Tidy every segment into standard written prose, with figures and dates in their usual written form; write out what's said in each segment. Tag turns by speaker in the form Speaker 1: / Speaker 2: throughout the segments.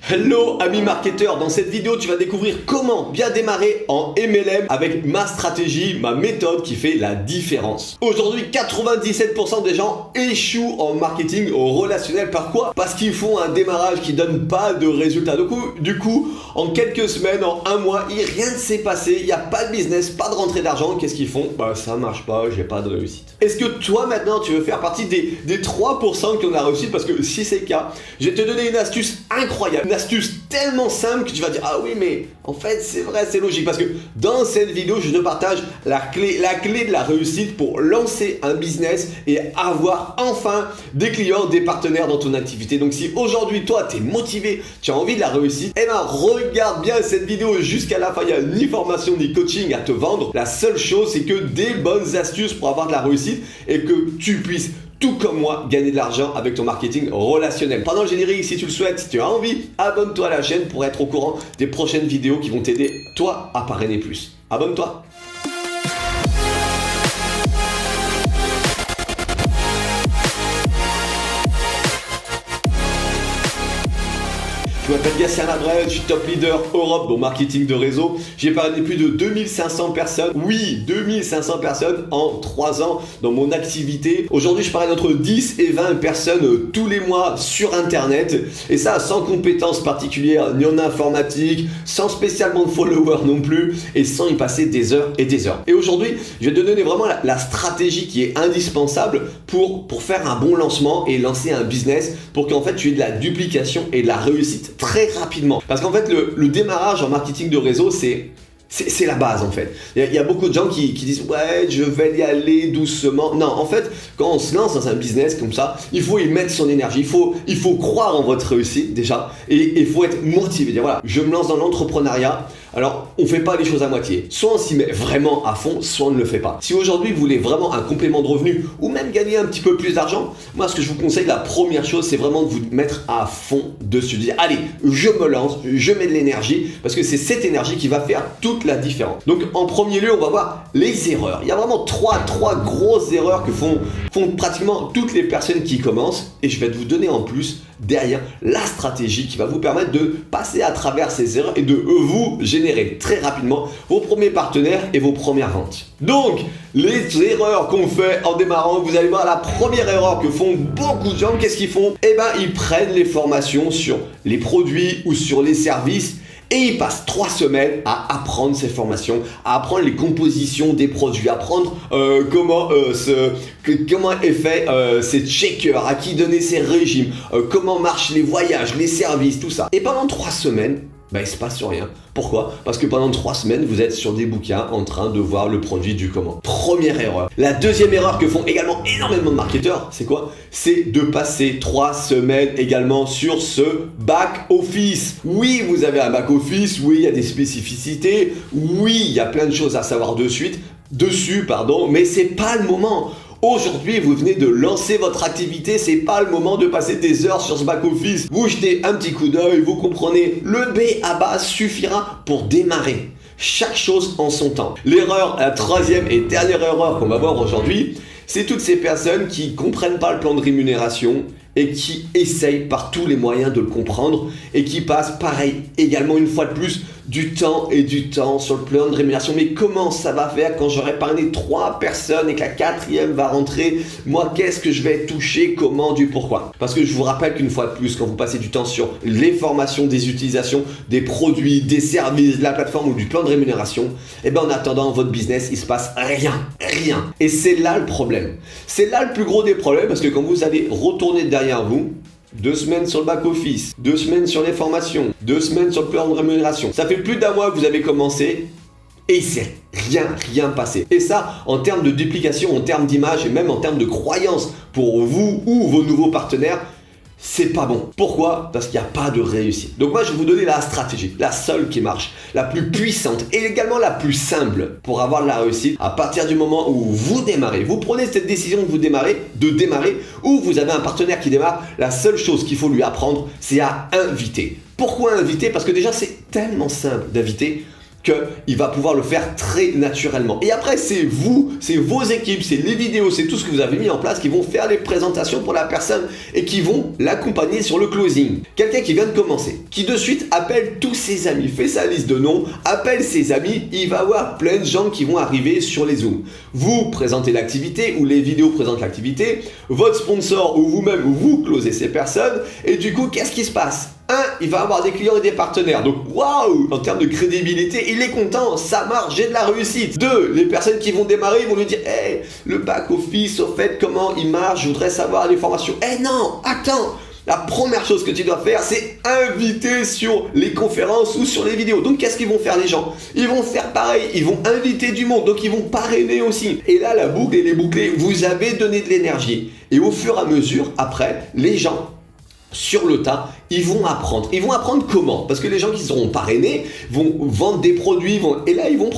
Speaker 1: Hello amis marketeurs, dans cette vidéo tu vas découvrir comment bien démarrer en MLM avec ma stratégie, ma méthode qui fait la différence. Aujourd'hui 97% des gens échouent en marketing relationnel. Pourquoi? Parce qu'ils font un démarrage qui donne pas de résultats. Du coup, en quelques semaines, en un mois, rien ne s'est passé, il n'y a pas de business, pas de rentrée d'argent. Qu'est-ce qu'ils font? Ça marche pas, j'ai pas de réussite. Est-ce que toi maintenant tu veux faire partie des 3% qui ont la réussite? Parce que si c'est le cas, je vais te donner une astuce incroyable. Une astuce tellement simple que tu vas dire ah oui mais en fait c'est vrai, c'est logique, parce que dans cette vidéo je te partage la clé de la réussite pour lancer un business et avoir enfin des clients, des partenaires dans ton activité. Donc si aujourd'hui toi tu es motivé, tu as envie de la réussite, eh ben regarde bien cette vidéo jusqu'à la fin. Il n'y a ni formation ni coaching à te vendre. La seule chose c'est que des bonnes astuces pour avoir de la réussite et que tu puisses, tout comme moi, gagner de l'argent avec ton marketing relationnel. Pendant le générique, si tu le souhaites, si tu as envie, abonne-toi à la chaîne pour être au courant des prochaines vidéos qui vont t'aider, toi, à parrainer plus. Abonne-toi. Je m'appelle Gatien Labrèche, je suis top leader Europe dans marketing de réseau. J'ai parrainé plus de 2500 personnes, oui 2500 personnes en 3 ans dans mon activité. Aujourd'hui je parraine entre 10 et 20 personnes tous les mois sur internet, et ça sans compétences particulières ni en informatique, sans spécialement de followers non plus, et sans y passer des heures et des heures. Et aujourd'hui je vais te donner vraiment la stratégie qui est indispensable pour faire un bon lancement et lancer un business, pour qu'en fait tu aies de la duplication et de la réussite très rapidement. Parce qu'en fait le démarrage en marketing de réseau c'est la base en fait. Il y a beaucoup de gens qui disent ouais je vais y aller doucement. Non, en fait quand on se lance dans un business comme ça, il faut y mettre son énergie, il faut croire en votre réussite déjà, et il faut être motivé, dire voilà je me lance dans l'entrepreneuriat. Alors on fait pas les choses à moitié, soit on s'y met vraiment à fond, soit on ne le fait pas. Si aujourd'hui vous voulez vraiment un complément de revenu ou même gagner un petit peu plus d'argent, moi ce que je vous conseille, la première chose c'est vraiment de vous mettre à fond dessus, de dire allez je me lance, je mets de l'énergie, parce que c'est cette énergie qui va faire toute la différence. Donc en premier lieu on va voir les erreurs. Il y a vraiment trois grosses erreurs que font pratiquement toutes les personnes qui commencent, et je vais vous donner en plus derrière la stratégie qui va vous permettre de passer à travers ces erreurs et de vous générer très rapidement vos premiers partenaires et vos premières ventes. Donc les erreurs qu'on fait en démarrant, vous allez voir la première erreur que font beaucoup de gens. Qu'est-ce qu'ils font? Eh ben ils prennent les formations sur les produits ou sur les services, et ils passent 3 semaines à apprendre ces formations, à apprendre les compositions des produits, à apprendre comment est fait ces checkers, à qui donner ces régimes, comment marchent les voyages, les services, tout ça. Et pendant 3 semaines, il ne se passe rien. Pourquoi? Parce que pendant 3 semaines, vous êtes sur des bouquins en train de voir le produit du comment. Première erreur. La deuxième erreur que font également énormément de marketeurs, c'est quoi? C'est de passer 3 semaines également sur ce back office. Oui, vous avez un back office, oui, il y a des spécificités, oui, il y a plein de choses à savoir dessus, mais c'est pas le moment. Aujourd'hui, vous venez de lancer votre activité, c'est pas le moment de passer des heures sur ce back-office. Vous jetez un petit coup d'œil, vous comprenez, le B à bas suffira pour démarrer. Chaque chose en son temps. La troisième et dernière erreur qu'on va voir aujourd'hui, c'est toutes ces personnes qui comprennent pas le plan de rémunération et qui essayent par tous les moyens de le comprendre, et qui passent pareil également une fois de plus du temps sur le plan de rémunération. Mais comment ça va faire quand j'aurai parrainé 3 personnes et que la 4e va rentrer? Moi, qu'est-ce que je vais toucher? Comment? Du pourquoi? Parce que je vous rappelle qu'une fois de plus, quand vous passez du temps sur les formations, des utilisations, des produits, des services, de la plateforme ou du plan de rémunération, eh ben en attendant votre business, il se passe rien. Et c'est là le problème. C'est là le plus gros des problèmes, parce que quand vous allez retourner derrière vous, 2 semaines sur le back-office, 2 semaines sur les formations, 2 semaines sur le plan de rémunération, ça fait plus d'1 mois que vous avez commencé et il s'est rien passé. Et ça, en termes de duplication, en termes d'image et même en termes de croyance pour vous ou vos nouveaux partenaires, c'est pas bon. Pourquoi? Parce qu'il n'y a pas de réussite. Donc moi je vais vous donner la stratégie, la seule qui marche, la plus puissante et également la plus simple pour avoir de la réussite à partir du moment où vous démarrez. Vous prenez cette décision de démarrer, ou vous avez un partenaire qui démarre. La seule chose qu'il faut lui apprendre, c'est à inviter. Pourquoi inviter? Parce que déjà c'est tellement simple d'inviter qu'il va pouvoir le faire très naturellement. Et après, c'est vous, c'est vos équipes, c'est les vidéos, c'est tout ce que vous avez mis en place qui vont faire les présentations pour la personne et qui vont l'accompagner sur le closing. Quelqu'un qui vient de commencer, qui de suite appelle tous ses amis, fait sa liste de noms, appelle ses amis, il va avoir plein de gens qui vont arriver sur les Zooms. Vous présentez l'activité ou les vidéos présentent l'activité, votre sponsor ou vous-même, vous closez ces personnes et du coup, qu'est-ce qui se passe ? Il va avoir des clients et des partenaires. Donc, waouh, en termes de crédibilité, il est content, ça marche, j'ai de la réussite. 2, les personnes qui vont démarrer, ils vont lui dire, hey, le back-office, au fait, comment il marche, je voudrais savoir les formations. Non, attends, la première chose que tu dois faire, c'est inviter sur les conférences ou sur les vidéos. Donc, qu'est-ce qu'ils vont faire les gens ? Ils vont faire pareil, ils vont inviter du monde, donc ils vont parrainer aussi. Et là, la boucle, elle est bouclée, vous avez donné de l'énergie. Et au fur et à mesure, après, les gens, sur le tas, ils vont apprendre. Ils vont apprendre comment ? Parce que les gens qui seront parrainés vont vendre des produits, et là ils vont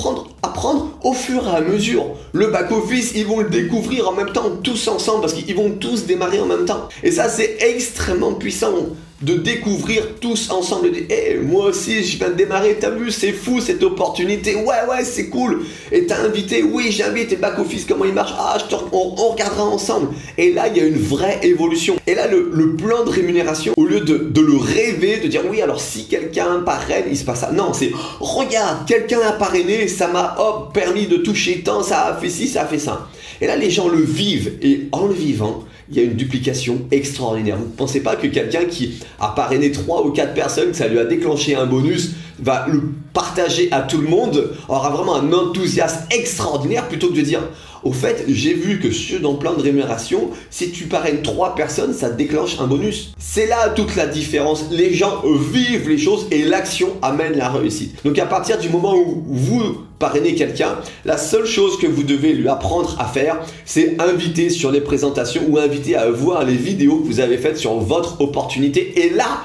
Speaker 1: apprendre au fur et à mesure. Le back-office, ils vont le découvrir en même temps, tous ensemble, parce qu'ils vont tous démarrer en même temps. Et ça, c'est extrêmement puissant de découvrir tous ensemble. Moi aussi, je viens de démarrer, t'as vu, c'est fou cette opportunité. Ouais, c'est cool. Et t'as invité, oui, j'invite. Et back-office, comment il marche ? On regardera ensemble. Et là, il y a une vraie évolution. Et là, le plan de rémunération, au lieu de le rêver, de dire, oui, alors si quelqu'un parraine, il se passe ça. Non, c'est, regarde, quelqu'un a parrainé, ça m'a, permis de toucher tant, ça a fait ci, ça a fait ça. Et là, les gens le vivent. Et en le vivant, il y a une duplication extraordinaire. Vous ne pensez pas que quelqu'un qui a parrainé 3 ou 4 personnes, que ça lui a déclenché un bonus, va le partager à tout le monde, aura vraiment un enthousiasme extraordinaire plutôt que de dire au fait, j'ai vu que dans le plan de rémunération, si tu parraines 3 personnes, ça déclenche un bonus. C'est là toute la différence. Les gens vivent les choses et l'action amène la réussite. Donc à partir du moment où vous parrainez quelqu'un, la seule chose que vous devez lui apprendre à faire, c'est inviter sur les présentations ou inviter à voir les vidéos que vous avez faites sur votre opportunité. Et là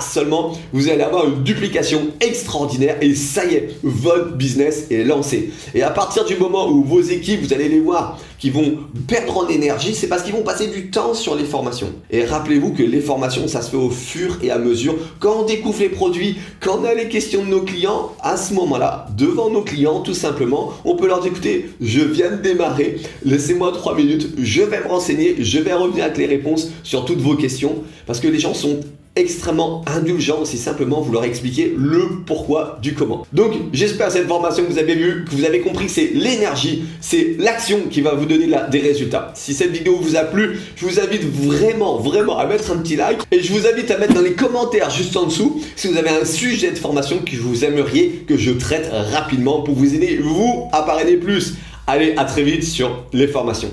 Speaker 1: seulement, vous allez avoir une duplication extraordinaire et ça y est, votre business est lancé. Et à partir du moment où vos équipes, vous allez les voir, qui vont perdre en énergie, c'est parce qu'ils vont passer du temps sur les formations. Et rappelez-vous que les formations, ça se fait au fur et à mesure. Quand on découvre les produits, quand on a les questions de nos clients, à ce moment-là, devant nos clients, tout simplement, on peut leur dire, écoutez, je viens de démarrer, laissez-moi 3 minutes, je vais me renseigner, je vais revenir avec les réponses sur toutes vos questions, parce que les gens sont extrêmement indulgent si simplement vous leur expliquez le pourquoi du comment. Donc j'espère cette formation que vous avez vue, que vous avez compris que c'est l'énergie, c'est l'action qui va vous donner des résultats. Si cette vidéo vous a plu, je vous invite vraiment à mettre un petit like et je vous invite à mettre dans les commentaires juste en dessous si vous avez un sujet de formation que vous aimeriez que je traite rapidement pour vous aider vous à parrainer plus. Allez, à très vite sur les formations.